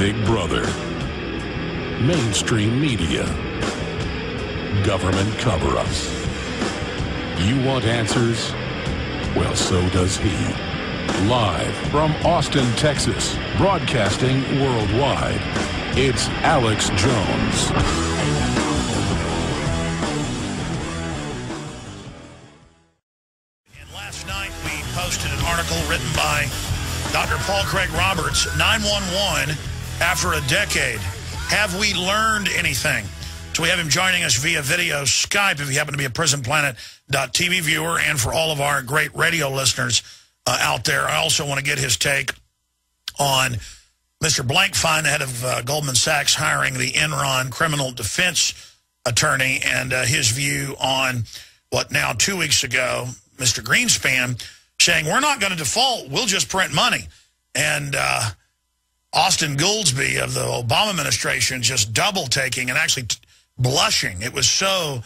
Big Brother, mainstream media, government cover-ups. You want answers? Well, so does he. Live from Austin, Texas, broadcasting worldwide, it's Alex Jones. And last night we posted an article written by Dr. Paul Craig Roberts, 911, after a decade. Have we learned anything? So we have him joining us via video Skype if you happen to be a PrisonPlanet.tv viewer, and for all of our great radio listeners out there. I also want to get his take on Mr. Blankfein, the head of Goldman Sachs, hiring the Enron criminal defense attorney, and his view on what now 2 weeks ago, Mr. Greenspan saying, we're not going to default, we'll just print money. And Austin Goolsbee of the Obama administration just double-taking and actually blushing. It was so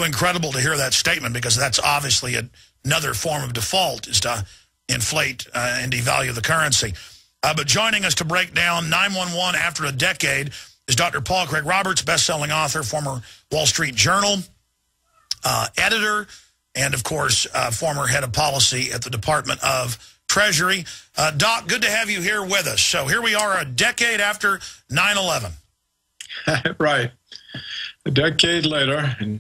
incredible to hear that statement, because that's obviously another form of default, is to inflate and devalue the currency. But joining us to break down 911 after a decade is Dr. Paul Craig Roberts, best-selling author, former Wall Street Journal editor, and, of course, former head of policy at the Department of Treasury. Doc, good to have you here with us. So here we are a decade after 9/11. Right. A decade later. And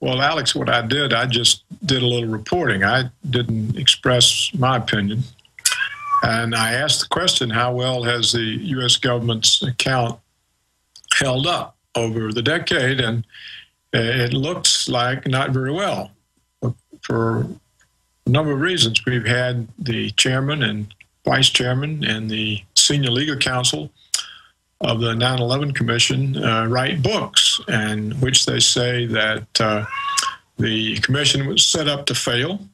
well, Alex, what I just did a little reporting. I didn't express my opinion. And I asked the question, how well has the U.S. government's account held up over the decade? And it looks like not very well, for a number of reasons. We've had the chairman and vice chairman and the senior legal counsel of the 9/11 Commission write books, in which they say that the commission was set up to fail,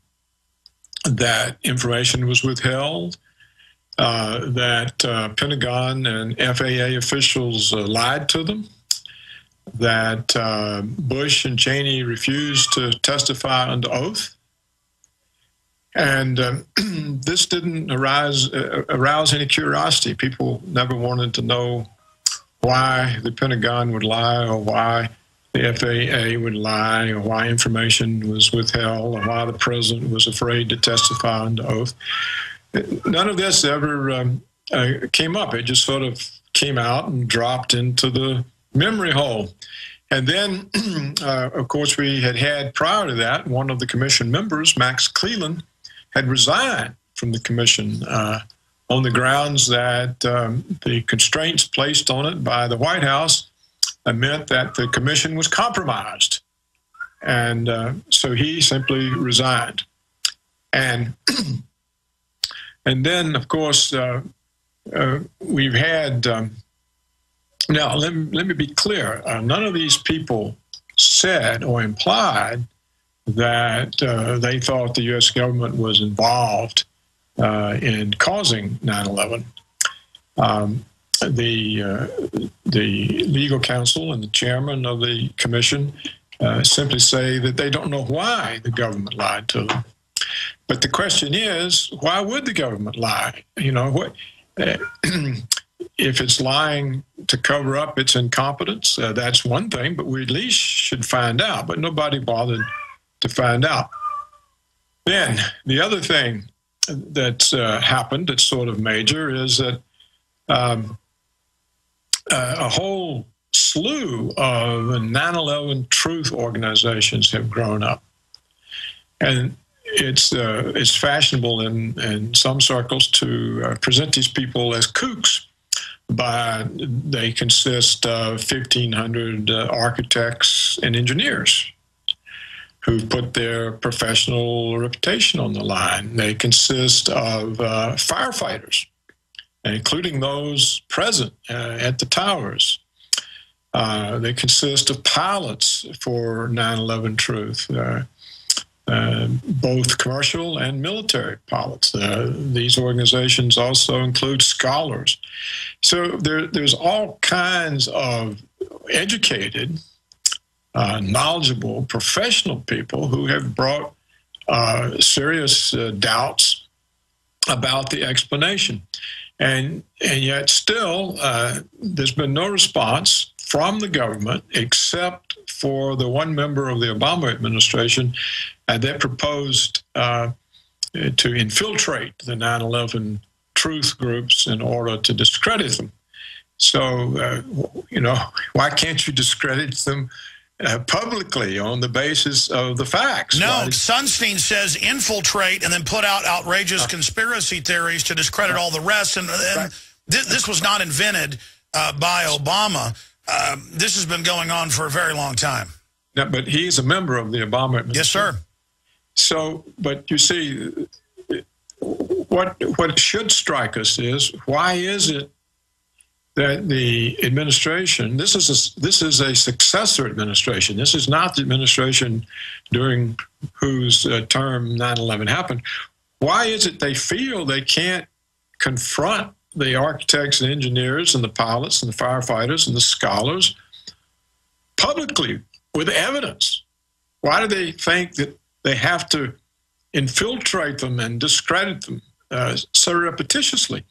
that information was withheld, that Pentagon and FAA officials lied to them, that Bush and Cheney refused to testify under oath. And this didn't arouse any curiosity. People never wanted to know why the Pentagon would lie, or why the FAA would lie, or why information was withheld, or why the president was afraid to testify under oath. None of this ever came up. It just sort of came out and dropped into the memory hole. And then, of course, we had prior to that, one of the commission members, Max Cleland, had resigned from the commission on the grounds that the constraints placed on it by the White House meant that the commission was compromised. And so he simply resigned. And then, of course, we've had... now, let me be clear. None of these people said or implied that they thought the U.S. government was involved in causing 9/11. The legal counsel and the chairman of the commission simply say that they don't know why the government lied to them. But the question is, why would the government lie? You know, what if it's lying to cover up its incompetence? That's one thing, but we at least should find out. But nobody bothered to find out. Then the other thing that's happened that's sort of major is that a whole slew of 9/11 truth organizations have grown up. And it's fashionable in some circles to present these people as kooks, but they consist of 1,500 architects and engineers who put their professional reputation on the line. They consist of firefighters, including those present at the towers. They consist of pilots for 9/11 Truth, both commercial and military pilots. These organizations also include scholars. So there's all kinds of educated, knowledgeable, professional people who have brought serious doubts about the explanation. And yet still, there's been no response from the government except for the one member of the Obama administration that proposed to infiltrate the 9/11 truth groups in order to discredit them. So, why can't you discredit them publicly on the basis of the facts? No, right? Sunstein says infiltrate and then put out outrageous conspiracy theories to discredit all the rest. And this was not invented by Obama. This has been going on for a very long time. No, but he's a member of the Obama administration. Yes, sir. So, but you see, what should strike us is, why is it that the administration, this is a successor administration. This is not the administration during whose term 9/11 happened. Why is it they feel they can't confront the architects and engineers and the pilots and the firefighters and the scholars publicly with evidence? Why do they think that they have to infiltrate them and discredit them so repetitiously?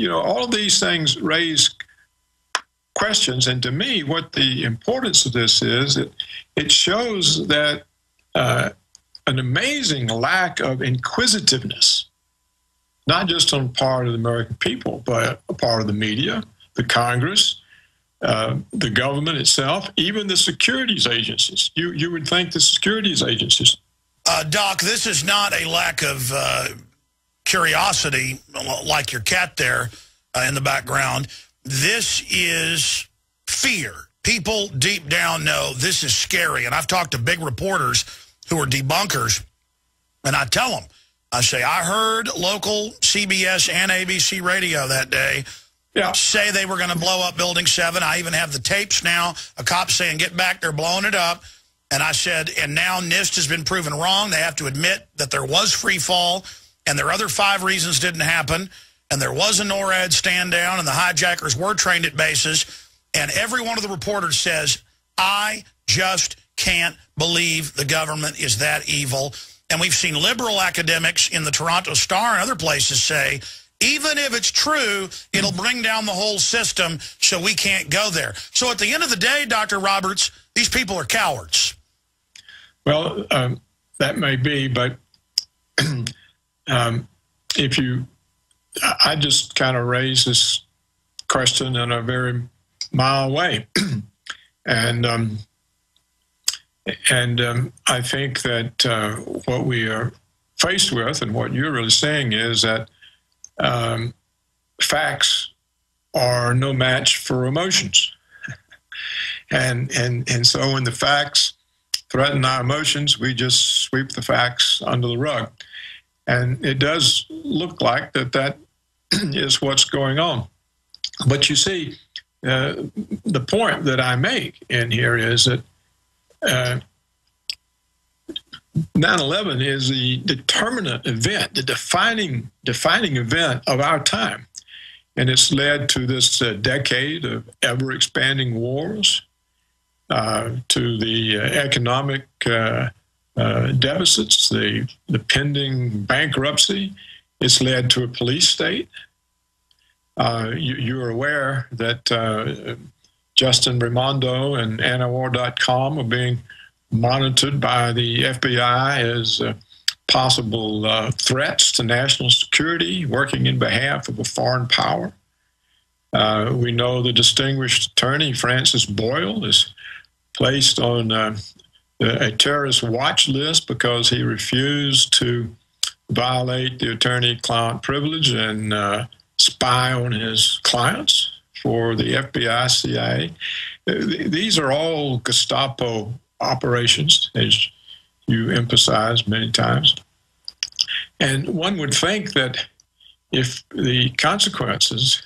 All of these things raise questions, and to me, what the importance of this is, it shows that an amazing lack of inquisitiveness, not just on the part of the American people, but a part of the media, the Congress, the government itself, even the securities agencies. You would think the securities agencies. Doc, this is not a lack of curiosity like your cat there in the background. This is fear. People deep down know this is scary. And I've talked to big reporters who are debunkers, and I tell them, I say, I heard local CBS and ABC radio that day say they were going to blow up Building 7. I even have the tapes now, a cop saying, get back, they're blowing it up. And I said, and now NIST has been proven wrong. They have to admit that there was free fall, and their other 5 reasons didn't happen, and there was a NORAD stand down, and the hijackers were trained at bases. And every one of the reporters says, I just can't believe the government is that evil. And we've seen liberal academics in the Toronto Star and other places say, even if it's true, it'll bring down the whole system, so we can't go there. So at the end of the day, Dr. Roberts, these people are cowards. Well, that may be, but I just kind of raise this question in a very mild way. And I think that what we are faced with, and what you're really saying, is that facts are no match for emotions. and so when the facts threaten our emotions, we just sweep the facts under the rug. And it does look like that is what's going on. But you see, the point that I make in here is that 9/11 is the determinant event, the defining event of our time. And it's led to this decade of ever-expanding wars, to the economic deficits, the pending bankruptcy. It's led to a police state. You're aware that Justin Raimondo and AnnaWar.com are being monitored by the FBI as possible threats to national security, working in behalf of a foreign power. We know the distinguished attorney, Francis Boyle, is placed on a terrorist watch list because he refused to violate the attorney-client privilege and spy on his clients for the FBI, CIA. These are all Gestapo operations, as you emphasized many times. And one would think that if the consequences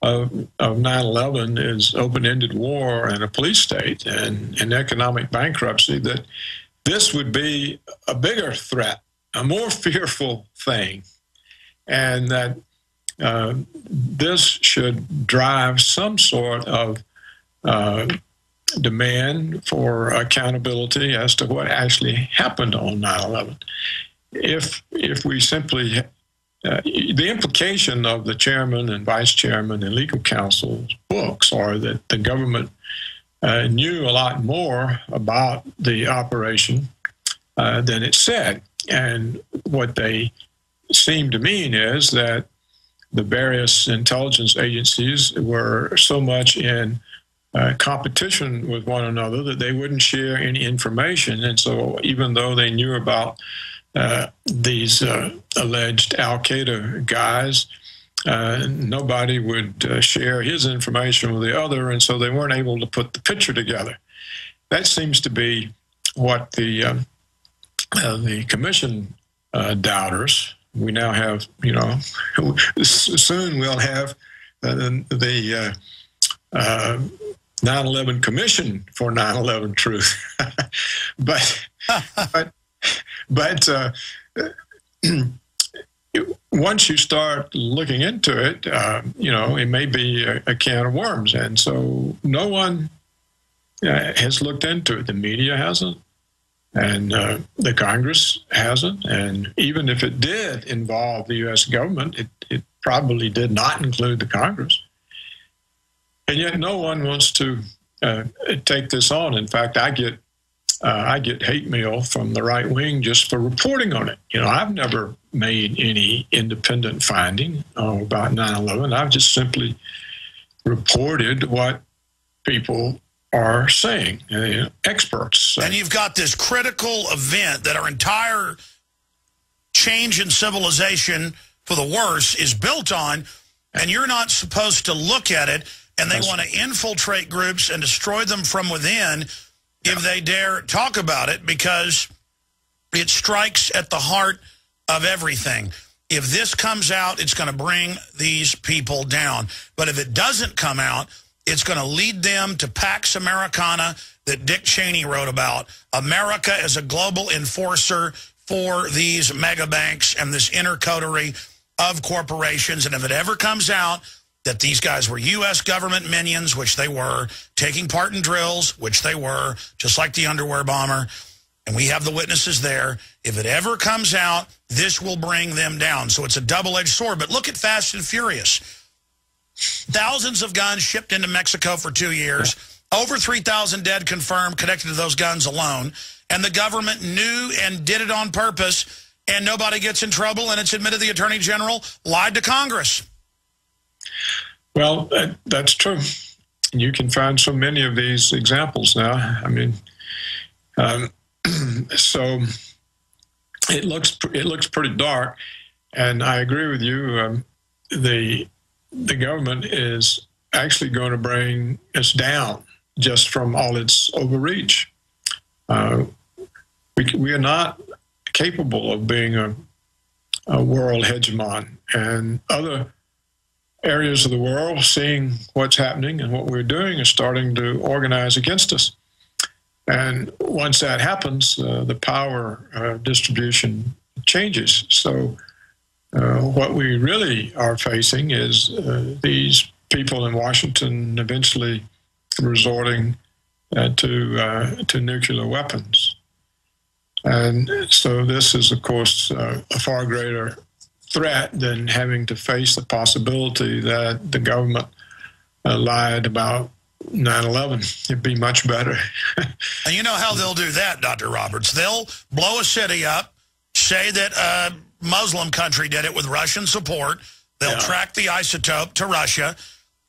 of 9/11 is open-ended war and a police state and economic bankruptcy, that this would be a bigger threat, a more fearful thing, and that this should drive some sort of demand for accountability as to what actually happened on 9/11. If we simply the implication of the chairman and vice chairman and legal counsel's books are that the government knew a lot more about the operation than it said. And what they seem to mean is that the various intelligence agencies were so much in competition with one another that they wouldn't share any information. And so even though they knew about these alleged al-Qaeda guys, nobody would share his information with the other, and so they weren't able to put the picture together. That seems to be what the commission doubters. We now have, soon we'll have the 9/11 Commission for 9/11 Truth, but once you start looking into it, it may be a can of worms, and so no one has looked into it. The media hasn't, and the Congress hasn't, and even if it did involve the U.S. government, it probably did not include the Congress. And yet no one wants to take this on. In fact, I get hate mail from the right wing just for reporting on it. I've never made any independent finding about 9/11. I've just simply reported what people are saying, experts say. And you've got this critical event that our entire change in civilization for the worse is built on, and you're not supposed to look at it, and they want to infiltrate groups and destroy them from within if they dare talk about it, because it strikes at the heart of everything. If this comes out, it's going to bring these people down. But if it doesn't come out, it's going to lead them to Pax Americana that Dick Cheney wrote about. America as a global enforcer for these mega banks and this intercoterie of corporations. And if it ever comes out that these guys were U.S. government minions, which they were, taking part in drills, which they were, just like the underwear bomber, and we have the witnesses there, if it ever comes out, this will bring them down. So it's a double-edged sword. But look at Fast and Furious. Thousands of guns shipped into Mexico for 2 years, over 3,000 dead confirmed connected to those guns alone, and the government knew and did it on purpose, and nobody gets in trouble, and it's admitted the Attorney General lied to Congress. Well, that's true. You can find so many of these examples now. I mean, so it looks pretty dark, and I agree with you. The government is actually going to bring us down just from all its overreach. We are not capable of being a world hegemon, and other areas of the world, seeing what's happening and what we're doing, is starting to organize against us. And once that happens, the power distribution changes. So what we really are facing is these people in Washington eventually resorting to nuclear weapons. And so this is, of course, a far greater threat than having to face the possibility that the government lied about 9/11. It'd be much better. And you know how they'll do that, Dr. Roberts? They'll blow a city up, say that a Muslim country did it with Russian support. They'll track the isotope to Russia,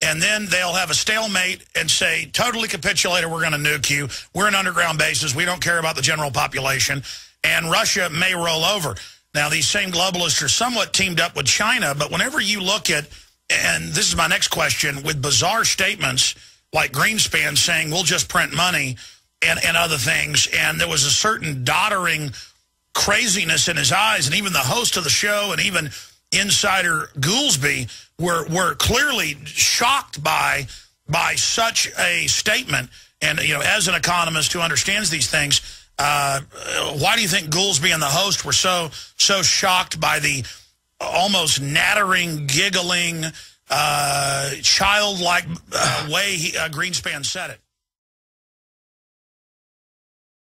and then they'll have a stalemate and say, totally capitulate or we're going to nuke you. We're in underground bases. We don't care about the general population. And Russia may roll over. Now, these same globalists are somewhat teamed up with China, but whenever you look at, and this is my next question, with bizarre statements like Greenspan saying, we'll just print money and other things, and there was a certain doddering craziness in his eyes, and even the host of the show and even insider Goolsbee were clearly shocked by such a statement. And, as an economist who understands these things, why do you think Goolsbee and the host were so shocked by the almost nattering, giggling, childlike way Greenspan said it?